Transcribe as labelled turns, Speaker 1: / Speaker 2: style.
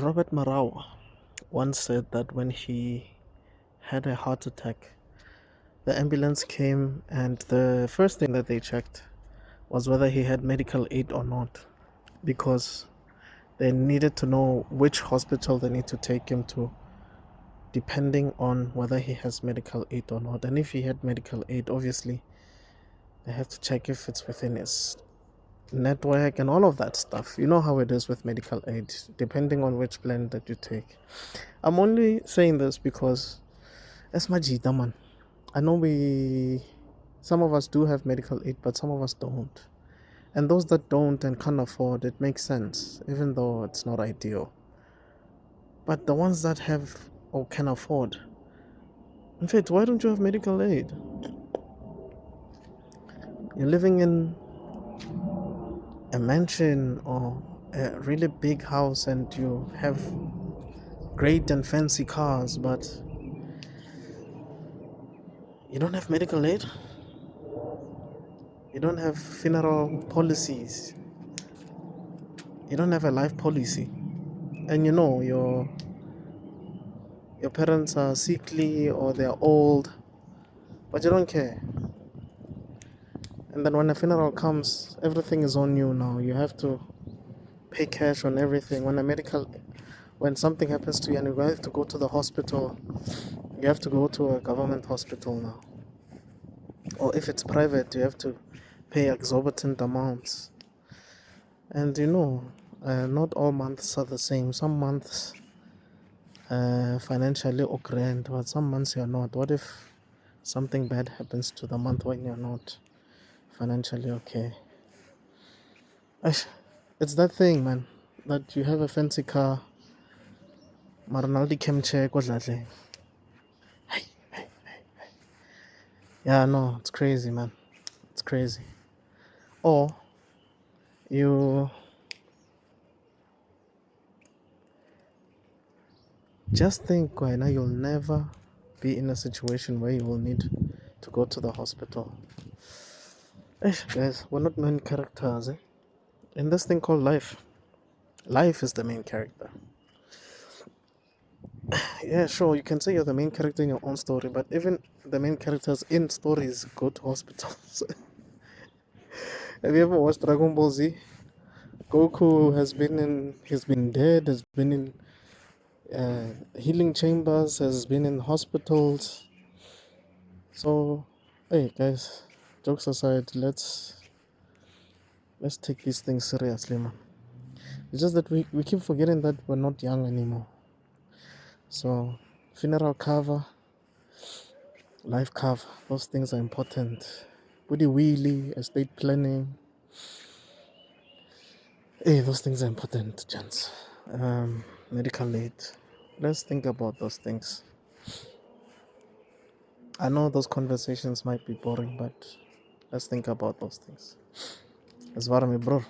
Speaker 1: Robert Marawa once said that when he had a heart attack, the ambulance came and the first thing that they checked was whether he had medical aid or not, because they needed to know which hospital they need to take him to, depending on whether he has medical aid or not. And if he had medical aid, obviously, they have to check if it's within his network and all of that stuff. You know how it is with medical aid, depending on which plan that you take. I'm only saying this because as Majida, man, I know some of us do have medical aid, but some of us don't. And those that don't and can't afford, it makes sense, even though it's not ideal. But the ones that have or can afford, in fact, why don't you have medical aid? You're living in a mansion or a really big house and you have great and fancy cars, but you don't have medical aid? You don't have funeral policies? You don't have a life policy? And you know your parents are sickly or they're old, but you don't care. And then when a funeral comes, everything is on you now. You have to pay cash on everything. When something happens to you and you have to go to the hospital, you have to go to a government hospital now. Or if it's private, you have to pay exorbitant amounts. And not all months are the same. Some months financially are grand, but some months you're not. What if something bad happens to the month when you're not financially okay? It's that thing, man, that you have a fancy car, Maranaldi Kemche Kodladle. Yeah, no, it's crazy, man. It's crazy. Or you just think, Kwaina, you'll never be in a situation where you will need to go to the hospital. Guys, we're not main characters, eh? In this thing called life. Life is the main character. Yeah, sure, you can say you're the main character in your own story, but even the main characters in stories go to hospitals. Have you ever watched Dragon Ball Z? Goku he's been dead, has been in healing chambers, has been in hospitals. So, hey guys, jokes aside, let's take these things seriously, man. It's just that we keep forgetting that we're not young anymore. So, funeral cover, life cover, those things are important. Woody Wheelie, estate planning. Hey, those things are important, gents. Medical aid. Let's think about those things. I know those conversations might be boring, but let's think about those things. That's what I'm, bro.